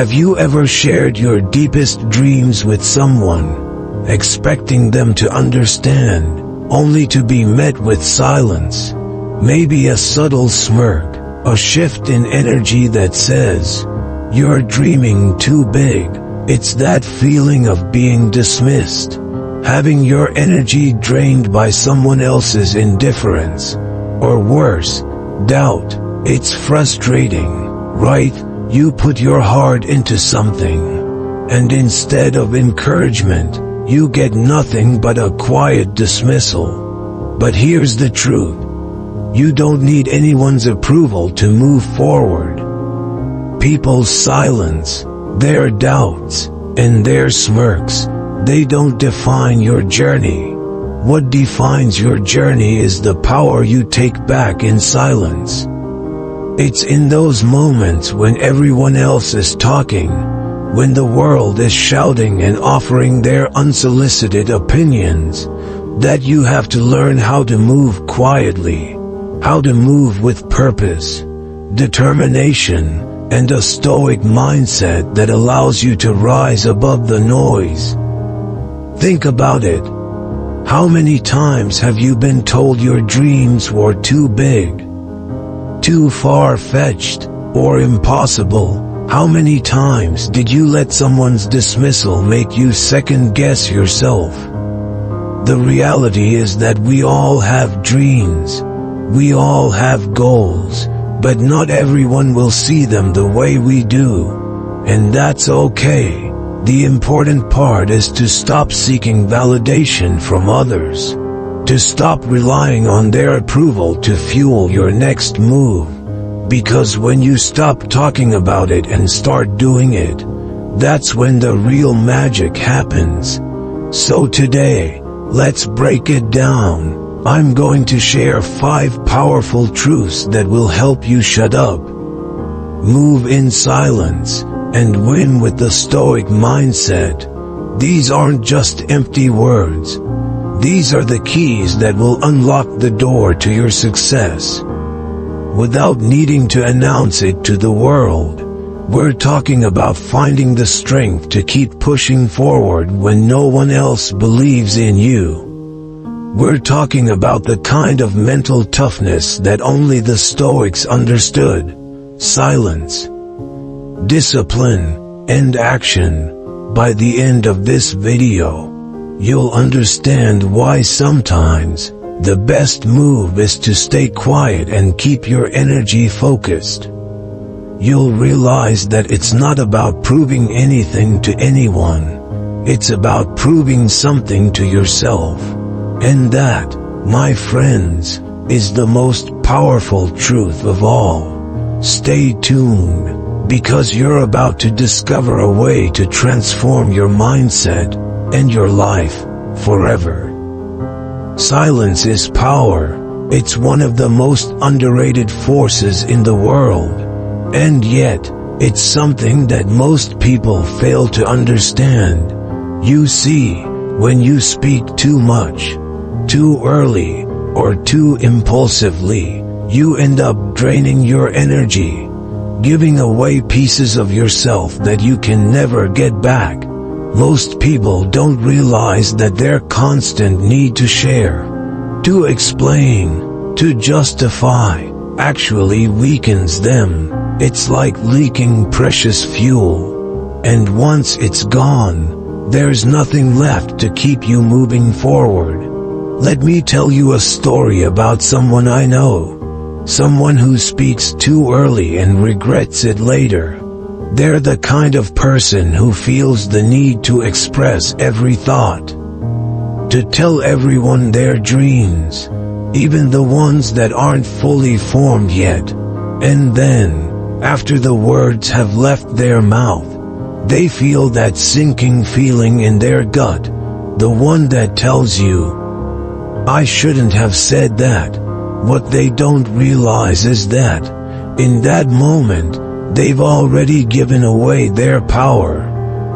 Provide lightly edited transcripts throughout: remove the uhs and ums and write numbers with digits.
Have you ever shared your deepest dreams with someone, expecting them to understand, only to be met with silence? Maybe a subtle smirk, a shift in energy that says, "You're dreaming too big." It's that feeling of being dismissed, having your energy drained by someone else's indifference, or worse, doubt. It's frustrating, right? You put your heart into something, and instead of encouragement, you get nothing but a quiet dismissal. But here's the truth. You don't need anyone's approval to move forward. People's silence, their doubts, and their smirks, they don't define your journey. What defines your journey is the power you take back in silence. It's in those moments when everyone else is talking, when the world is shouting and offering their unsolicited opinions, that you have to learn how to move quietly, how to move with purpose, determination, and a stoic mindset that allows you to rise above the noise. Think about it. How many times have you been told your dreams were too big, too far-fetched, or impossible? How many times did you let someone's dismissal make you second-guess yourself? The reality is that we all have dreams, we all have goals, but not everyone will see them the way we do, and that's okay. The important part is to stop seeking validation from others, to stop relying on their approval to fuel your next move, because when you stop talking about it and start doing it, that's when the real magic happens. So today, let's break it down. I'm going to share 5 powerful truths that will help you shut up, move in silence, and win with the Stoic mindset. These aren't just empty words. These are the keys that will unlock the door to your success. Without needing to announce it to the world, we're talking about finding the strength to keep pushing forward when no one else believes in you. We're talking about the kind of mental toughness that only the Stoics understood: silence, discipline, and action. By the end of this video, you'll understand why sometimes the best move is to stay quiet and keep your energy focused. You'll realize that it's not about proving anything to anyone. It's about proving something to yourself. And that, my friends, is the most powerful truth of all. Stay tuned, because you're about to discover a way to transform your mindset and your life forever. Silence is power. It's one of the most underrated forces in the world. And yet, it's something that most people fail to understand. You see, when you speak too much, too early, or too impulsively, you end up draining your energy, giving away pieces of yourself that you can never get back. Most people don't realize that their constant need to share, to explain, to justify, actually weakens them. It's like leaking precious fuel, and once it's gone, there's nothing left to keep you moving forward. Let me tell you a story about someone I know. Someone who speaks too early and regrets it later. They're the kind of person who feels the need to express every thought, to tell everyone their dreams, even the ones that aren't fully formed yet. And then, after the words have left their mouth, they feel that sinking feeling in their gut, the one that tells you, "I shouldn't have said that." What they don't realize is that, in that moment, they've already given away their power.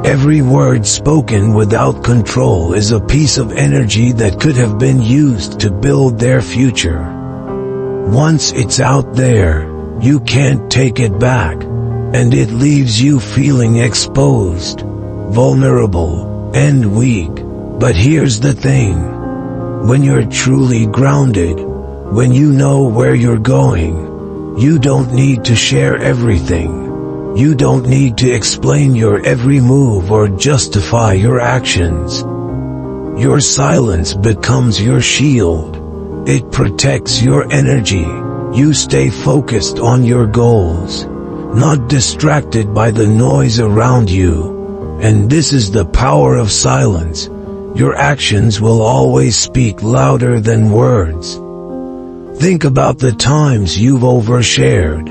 Every word spoken without control is a piece of energy that could have been used to build their future. Once it's out there, you can't take it back. and it leaves you feeling exposed, vulnerable, and weak. But here's the thing. When you're truly grounded, when you know where you're going, you don't need to share everything. You don't need to explain your every move or justify your actions. Your silence becomes your shield. It protects your energy. You stay focused on your goals, not distracted by the noise around you. And this is the power of silence. Your actions will always speak louder than words. Think about the times you've overshared,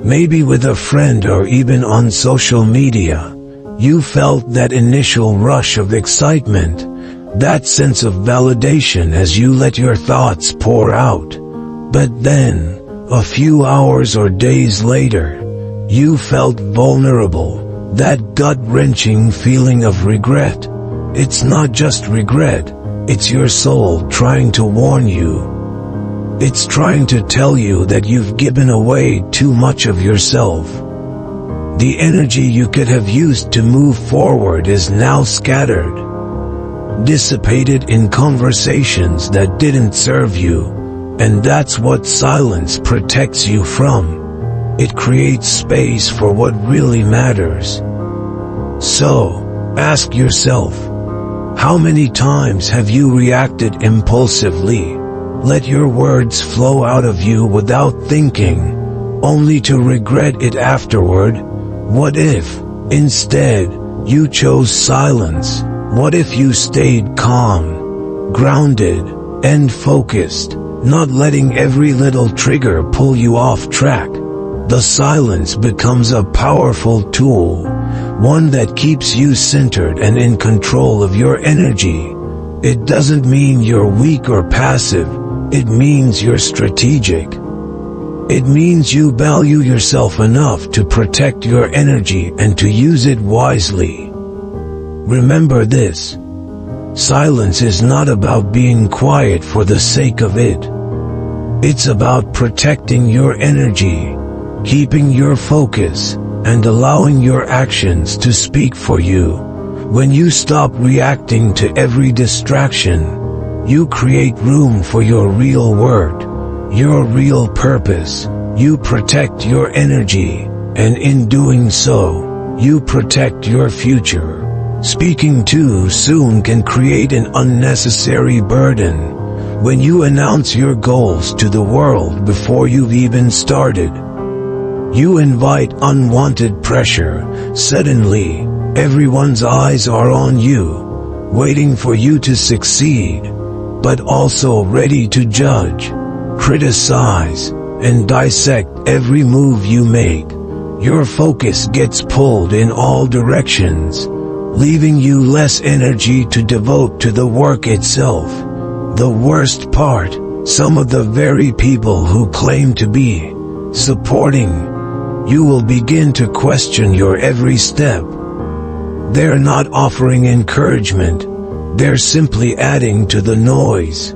maybe with a friend or even on social media. You felt that initial rush of excitement, that sense of validation as you let your thoughts pour out. But then, a few hours or days later, you felt vulnerable, that gut-wrenching feeling of regret. It's not just regret, it's your soul trying to warn you. It's trying to tell you that you've given away too much of yourself. The energy you could have used to move forward is now scattered, dissipated in conversations that didn't serve you. And that's what silence protects you from. It creates space for what really matters. So, ask yourself, how many times have you reacted impulsively? Let your words flow out of you without thinking, only to regret it afterward. What if, instead, you chose silence? What if you stayed calm, grounded, and focused, not letting every little trigger pull you off track? The silence becomes a powerful tool, one that keeps you centered and in control of your energy. It doesn't mean you're weak or passive, it means you're strategic. It means you value yourself enough to protect your energy and to use it wisely. Remember this. Silence is not about being quiet for the sake of it. It's about protecting your energy, keeping your focus, and allowing your actions to speak for you. When you stop reacting to every distraction, you create room for your real worth, your real purpose. You protect your energy, and in doing so, you protect your future. Speaking too soon can create an unnecessary burden. When you announce your goals to the world before you've even started, you invite unwanted pressure. Suddenly, everyone's eyes are on you, waiting for you to succeed, but also ready to judge, criticize, and dissect every move you make. Your focus gets pulled in all directions, leaving you less energy to devote to the work itself. The worst part, some of the very people who claim to be supporting you will begin to question your every step. They're not offering encouragement, they're simply adding to the noise.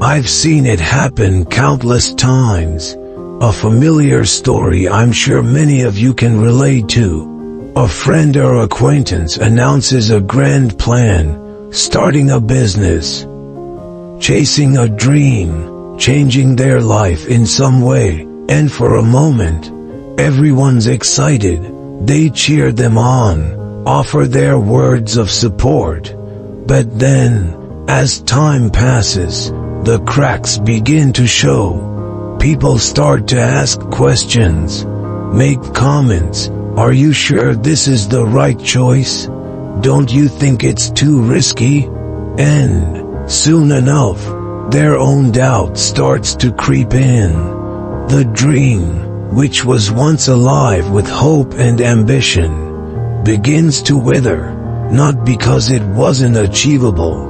I've seen it happen countless times. A familiar story I'm sure many of you can relate to. A friend or acquaintance announces a grand plan, starting a business, chasing a dream, changing their life in some way, and for a moment, everyone's excited. They cheer them on, offer their words of support. But then, as time passes, the cracks begin to show. People start to ask questions, make comments. Are you sure this is the right choice? Don't you think it's too risky? And, soon enough, their own doubt starts to creep in. The dream, which was once alive with hope and ambition, begins to wither, not because it wasn't achievable,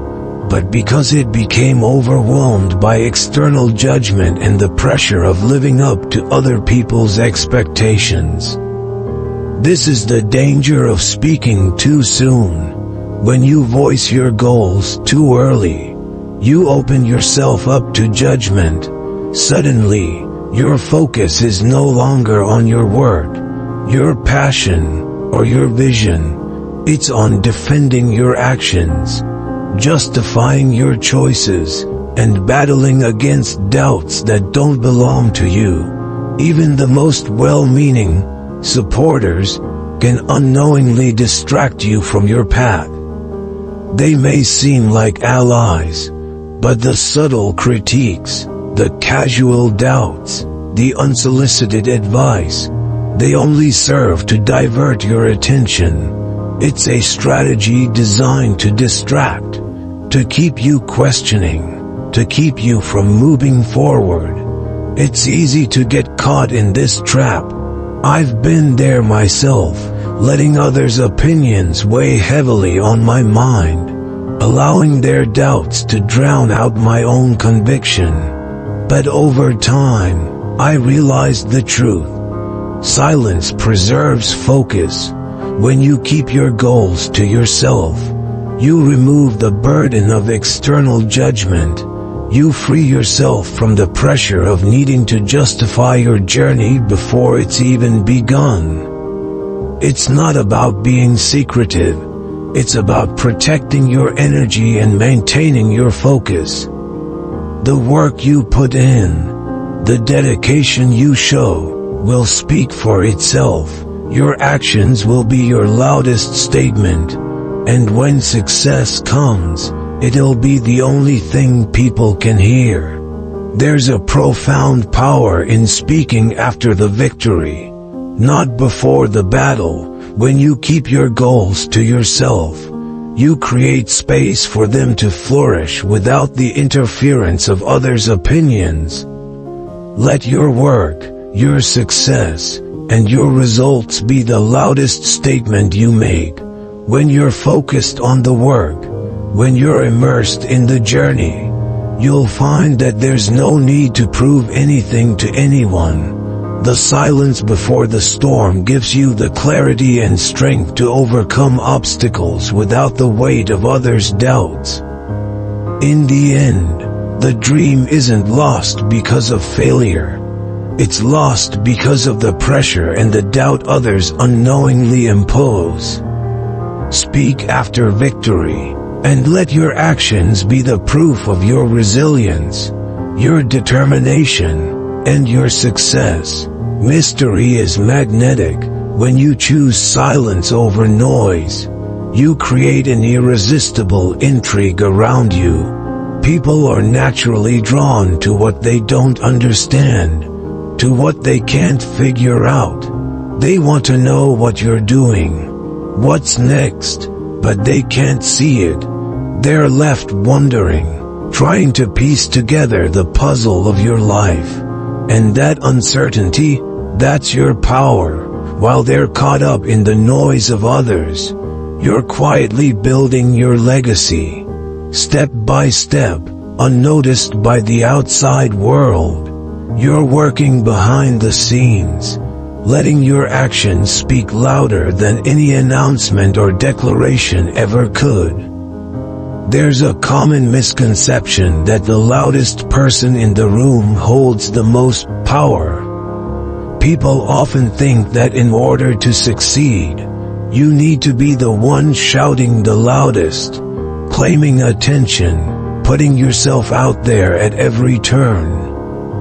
but because it became overwhelmed by external judgment and the pressure of living up to other people's expectations. This is the danger of speaking too soon. When you voice your goals too early, you open yourself up to judgment. Suddenly, your focus is no longer on your work. your passion, or your vision. It's on defending your actions, justifying your choices, and battling against doubts that don't belong to you. Even the most well-meaning supporters can unknowingly distract you from your path. They may seem like allies, but the subtle critiques, the casual doubts, the unsolicited advice, they only serve to divert your attention. It's a strategy designed to distract, to keep you questioning, to keep you from moving forward. It's easy to get caught in this trap. I've been there myself, letting others' opinions weigh heavily on my mind, allowing their doubts to drown out my own conviction. But over time, I realized the truth. Silence preserves focus. When you keep your goals to yourself, you remove the burden of external judgment. You free yourself from the pressure of needing to justify your journey before it's even begun. It's not about being secretive. It's about protecting your energy and maintaining your focus. The work you put in, the dedication you show, will speak for itself. Your actions will be your loudest statement. And when success comes, it'll be the only thing people can hear. There's a profound power in speaking after the victory, not before the battle. When you keep your goals to yourself, you create space for them to flourish without the interference of others' opinions. Let your work, your success, and your results be the loudest statement you make. When you're focused on the work, when you're immersed in the journey, you'll find that there's no need to prove anything to anyone. The silence before the storm gives you the clarity and strength to overcome obstacles without the weight of others' doubts. In the end, the dream isn't lost because of failure. It's lost because of the pressure and the doubt others unknowingly impose. Speak after victory, and let your actions be the proof of your resilience, your determination, and your success. Mystery is magnetic. When you choose silence over noise, you create an irresistible intrigue around you. People are naturally drawn to what they don't understand, to what they can't figure out. They want to know what you're doing, what's next, but they can't see it. They're left wondering, trying to piece together the puzzle of your life. And that uncertainty, that's your power. While they're caught up in the noise of others, you're quietly building your legacy, step by step, unnoticed by the outside world. You're working behind the scenes, letting your actions speak louder than any announcement or declaration ever could. There's a common misconception that the loudest person in the room holds the most power. People often think that in order to succeed, you need to be the one shouting the loudest, claiming attention, putting yourself out there at every turn.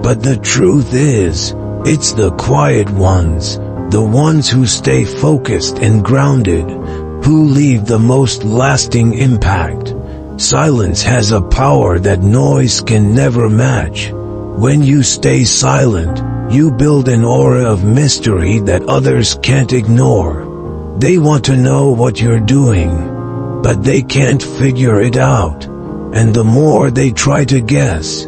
But the truth is, it's the quiet ones, the ones who stay focused and grounded, who leave the most lasting impact. Silence has a power that noise can never match. When you stay silent, you build an aura of mystery that others can't ignore. They want to know what you're doing, but they can't figure it out. And the more they try to guess,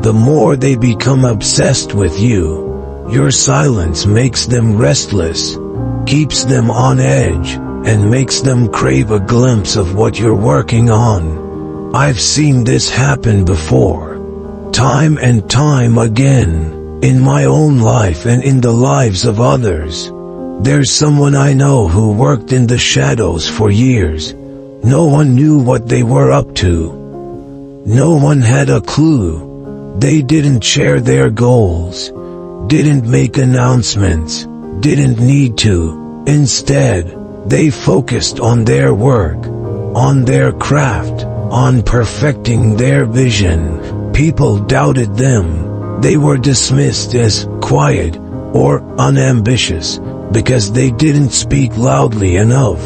the more they become obsessed with you. Your silence makes them restless, keeps them on edge, and makes them crave a glimpse of what you're working on. I've seen this happen before, time and time again, in my own life and in the lives of others. There's someone I know who worked in the shadows for years. No one knew what they were up to. No one had a clue. They didn't share their goals, didn't make announcements, didn't need to. Instead, they focused on their work, on their craft, on perfecting their vision. People doubted them. They were dismissed as quiet or unambitious because they didn't speak loudly enough.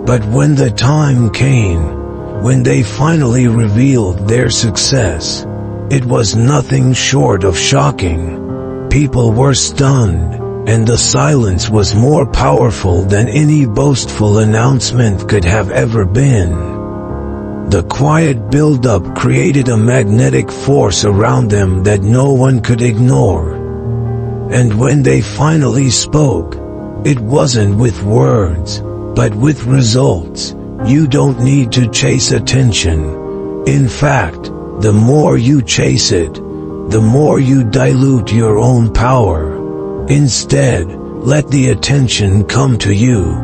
But when the time came, when they finally revealed their success, it was nothing short of shocking. People were stunned, and the silence was more powerful than any boastful announcement could have ever been. The quiet build-up created a magnetic force around them that no one could ignore. And when they finally spoke, it wasn't with words, but with results. You don't need to chase attention. In fact, the more you chase it, the more you dilute your own power. Instead, let the attention come to you.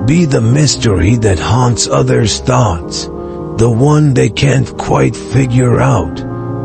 Be the mystery that haunts others' thoughts, the one they can't quite figure out.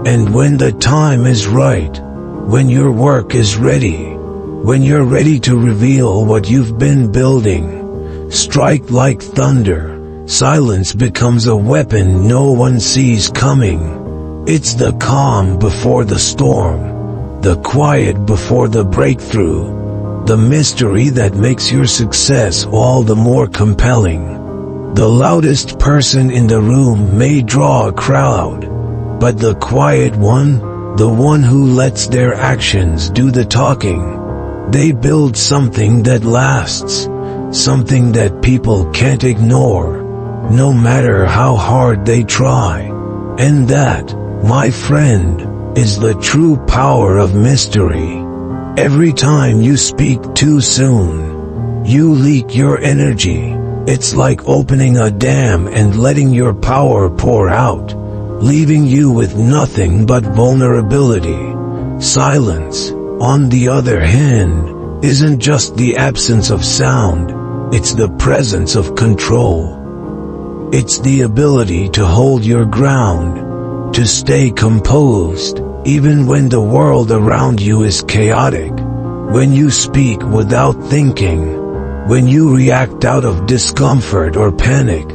And when the time is right, when your work is ready, when you're ready to reveal what you've been building, strike like thunder. Silence becomes a weapon no one sees coming. It's the calm before the storm, the quiet before the breakthrough, the mystery that makes your success all the more compelling. The loudest person in the room may draw a crowd, but the quiet one, the one who lets their actions do the talking, they build something that lasts, something that people can't ignore, no matter how hard they try. And that, my friend, is the true power of mystery. Every time you speak too soon, you leak your energy. It's like opening a dam and letting your power pour out, leaving you with nothing but vulnerability. Silence, on the other hand, isn't just the absence of sound, it's the presence of control. It's the ability to hold your ground, to stay composed, even when the world around you is chaotic. When you speak without thinking, when you react out of discomfort or panic,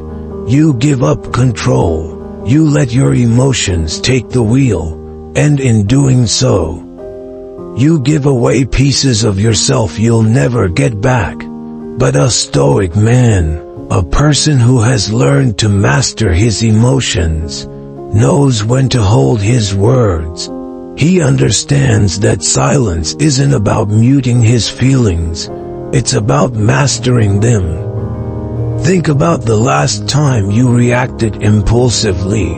you give up control, you let your emotions take the wheel, and in doing so, you give away pieces of yourself you'll never get back. But a Stoic man, a person who has learned to master his emotions, knows when to hold his words. He understands that silence isn't about muting his feelings, it's about mastering them. Think about the last time you reacted impulsively,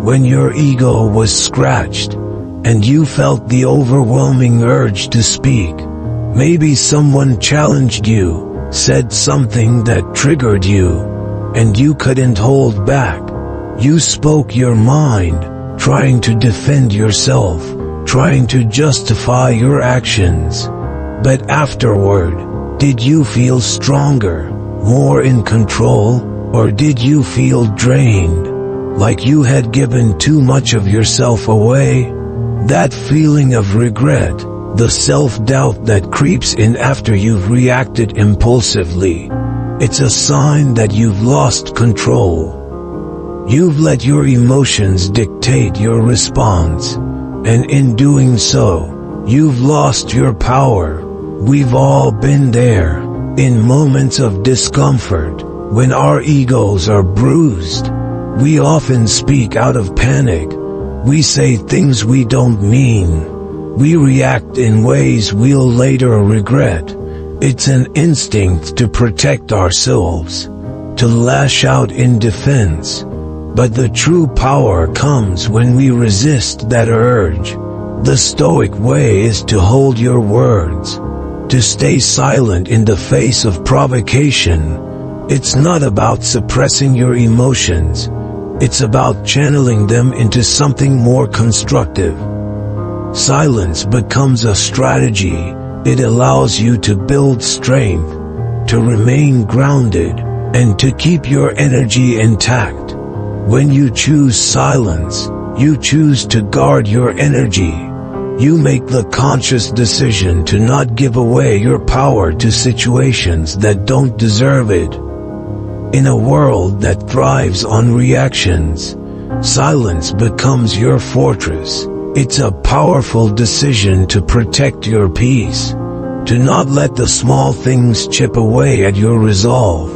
when your ego was scratched, and you felt the overwhelming urge to speak. Maybe someone challenged you, said something that triggered you, and you couldn't hold back. You spoke your mind, trying to defend yourself, trying to justify your actions. But afterward, did you feel stronger, more in control, or did you feel drained, like you had given too much of yourself away? That feeling of regret, the self-doubt that creeps in after you've reacted impulsively, it's a sign that you've lost control. You've let your emotions dictate your response, and in doing so, you've lost your power. We've all been there, in moments of discomfort, when our egos are bruised. We often speak out of panic. We say things we don't mean. We react in ways we'll later regret. It's an instinct to protect ourselves, to lash out in defense. But the true power comes when we resist that urge. The Stoic way is to hold your words, to stay silent in the face of provocation. It's not about suppressing your emotions. It's about channeling them into something more constructive. Silence becomes a strategy. It allows you to build strength, to remain grounded, and to keep your energy intact. When you choose silence, you choose to guard your energy. You make the conscious decision to not give away your power to situations that don't deserve it. In a world that thrives on reactions, silence becomes your fortress. It's a powerful decision to protect your peace, to not let the small things chip away at your resolve.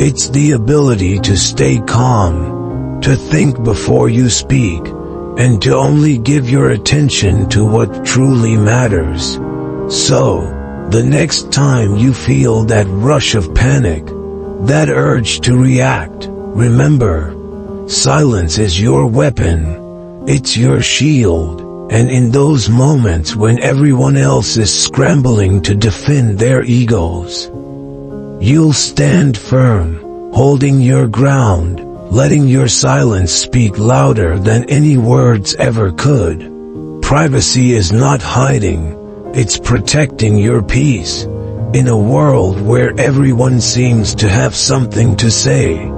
It's the ability to stay calm, to think before you speak, and to only give your attention to what truly matters. So, the next time you feel that rush of panic, that urge to react, remember, silence is your weapon. It's your shield, and in those moments when everyone else is scrambling to defend their egos, you'll stand firm, holding your ground, letting your silence speak louder than any words ever could. Privacy is not hiding, it's protecting your peace. In a world where everyone seems to have something to say,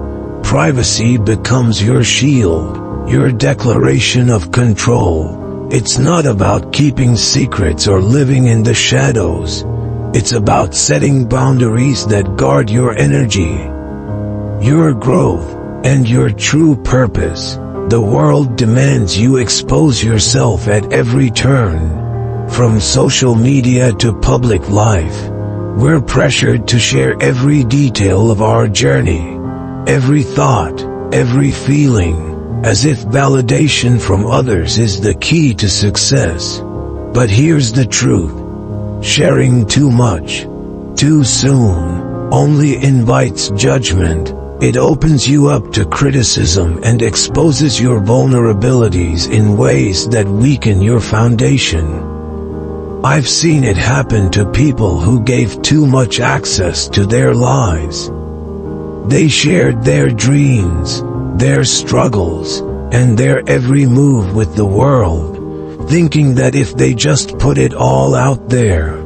privacy becomes your shield, your declaration of control. It's not about keeping secrets or living in the shadows. It's about setting boundaries that guard your energy, your growth, and your true purpose. The world demands you expose yourself at every turn. From social media to public life, we're pressured to share every detail of our journey, every thought, every feeling, as if validation from others is the key to success. But here's the truth. Sharing too much, too soon, only invites judgment. It opens you up to criticism and exposes your vulnerabilities in ways that weaken your foundation. I've seen it happen to people who gave too much access to their lives. They shared their dreams, their struggles, and their every move with the world, thinking that if they just put it all out there,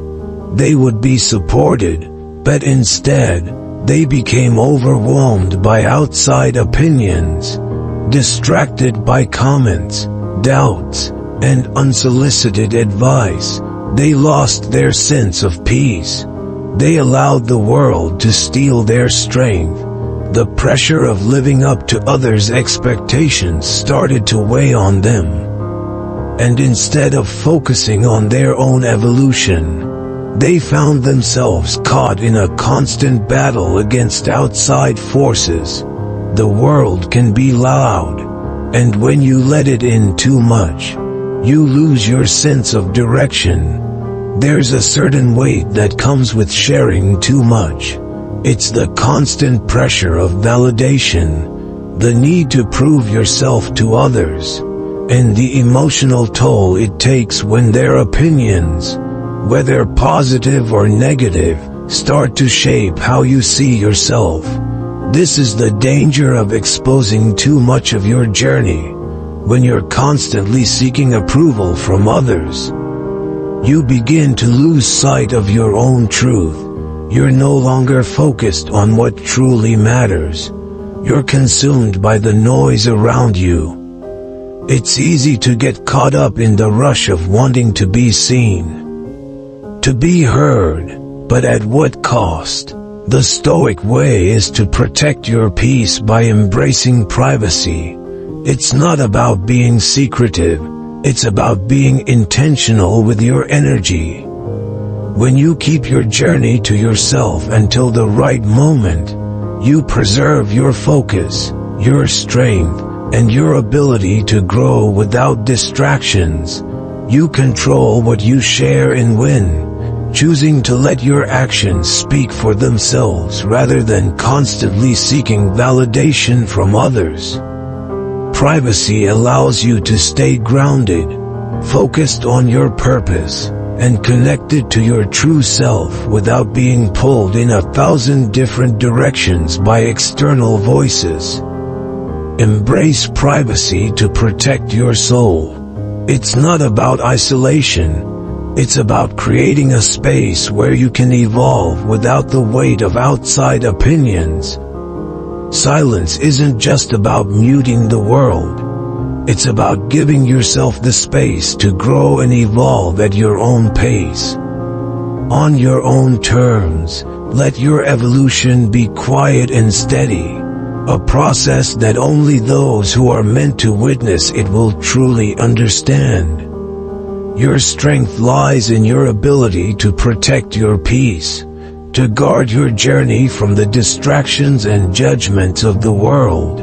they would be supported, but instead, they became overwhelmed by outside opinions, distracted by comments, doubts, and unsolicited advice. They lost their sense of peace. They allowed the world to steal their strength. The pressure of living up to others' expectations started to weigh on them. And instead of focusing on their own evolution, they found themselves caught in a constant battle against outside forces. The world can be loud, and when you let it in too much, you lose your sense of direction. There's a certain weight that comes with sharing too much. It's the constant pressure of validation, the need to prove yourself to others, and the emotional toll it takes when their opinions, whether positive or negative, start to shape how you see yourself. This is the danger of exposing too much of your journey. When you're constantly seeking approval from others, you begin to lose sight of your own truth. You're no longer focused on what truly matters. You're consumed by the noise around you. It's easy to get caught up in the rush of wanting to be seen, to be heard, but at what cost? The Stoic way is to protect your peace by embracing privacy. It's not about being secretive, it's about being intentional with your energy. When you keep your journey to yourself until the right moment, you preserve your focus, your strength, and your ability to grow without distractions. You control what you share and when, choosing to let your actions speak for themselves rather than constantly seeking validation from others. Privacy allows you to stay grounded, focused on your purpose, and connected to your true self without being pulled in 1,000 different directions by external voices. Embrace privacy to protect your soul. It's not about isolation. It's about creating a space where you can evolve without the weight of outside opinions. Silence isn't just about muting the world. It's about giving yourself the space to grow and evolve at your own pace. On your own terms, let your evolution be quiet and steady, a process that only those who are meant to witness it will truly understand. Your strength lies in your ability to protect your peace, to guard your journey from the distractions and judgments of the world.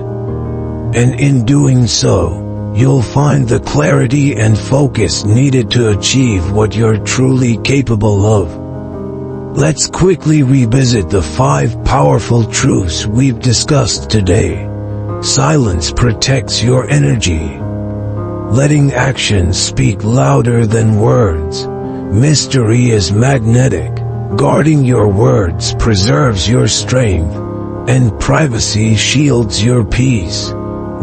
And in doing so, you'll find the clarity and focus needed to achieve what you're truly capable of. Let's quickly revisit the 5 powerful truths we've discussed today. Silence protects your energy. Letting actions speak louder than words. Mystery is magnetic. Guarding your words preserves your strength, and privacy shields your peace.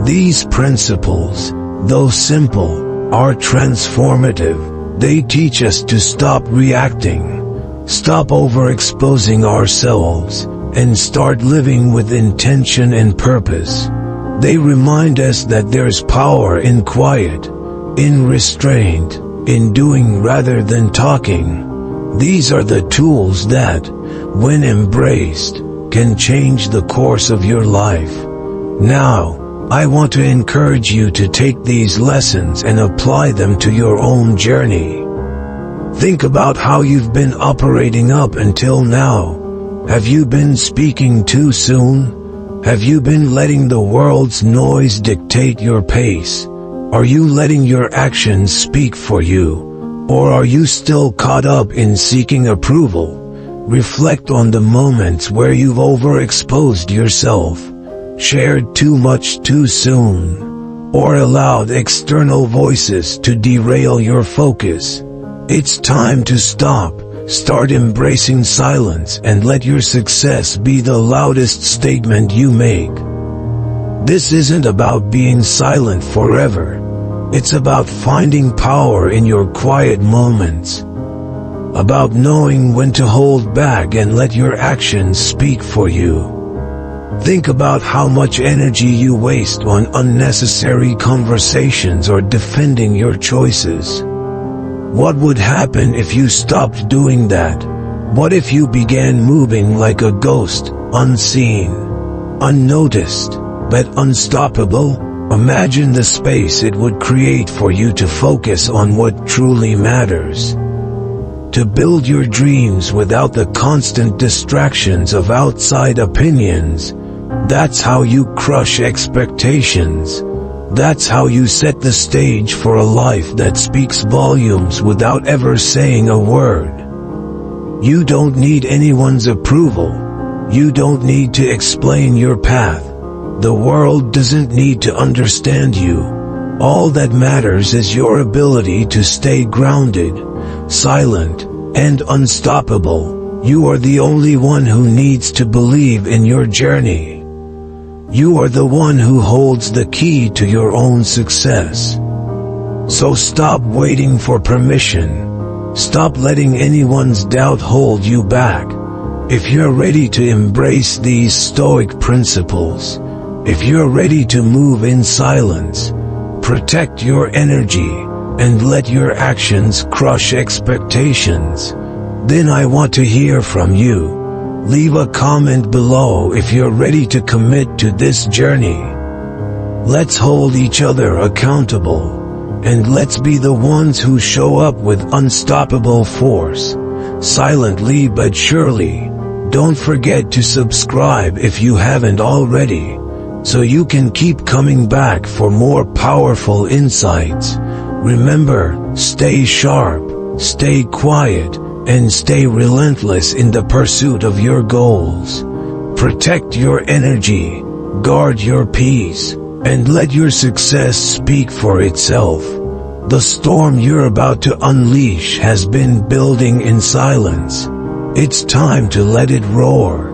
These principles, though simple, are transformative. They teach us to stop reacting, stop overexposing ourselves, and start living with intention and purpose. They remind us that there's power in quiet, in restraint, in doing rather than talking. These are the tools that, when embraced, can change the course of your life. Now, I want to encourage you to take these lessons and apply them to your own journey. Think about how you've been operating up until now. Have you been speaking too soon? Have you been letting the world's noise dictate your pace? Are you letting your actions speak for you? Or are you still caught up in seeking approval? Reflect on the moments where you've overexposed yourself, shared too much too soon, or allowed external voices to derail your focus. It's time to stop, start embracing silence, and let your success be the loudest statement you make. This isn't about being silent forever. It's about finding power in your quiet moments. About knowing when to hold back and let your actions speak for you. Think about how much energy you waste on unnecessary conversations or defending your choices. What would happen if you stopped doing that? What if you began moving like a ghost, unseen, unnoticed, but unstoppable? Imagine the space it would create for you to focus on what truly matters. To build your dreams without the constant distractions of outside opinions. That's how you crush expectations. That's how you set the stage for a life that speaks volumes without ever saying a word. You don't need anyone's approval. You don't need to explain your path. The world doesn't need to understand you. All that matters is your ability to stay grounded, silent, and unstoppable. You are the only one who needs to believe in your journey. You are the one who holds the key to your own success. So stop waiting for permission. Stop letting anyone's doubt hold you back. If you're ready to embrace these Stoic principles, if you're ready to move in silence, protect your energy, and let your actions crush expectations, then I want to hear from you. Leave a comment below if you're ready to commit to this journey. Let's hold each other accountable, and let's be the ones who show up with unstoppable force, silently but surely. Don't forget to subscribe if you haven't already, so you can keep coming back for more powerful insights. Remember, stay sharp, stay quiet, and stay relentless in the pursuit of your goals. Protect your energy, guard your peace, and let your success speak for itself. The storm you're about to unleash has been building in silence. It's time to let it roar.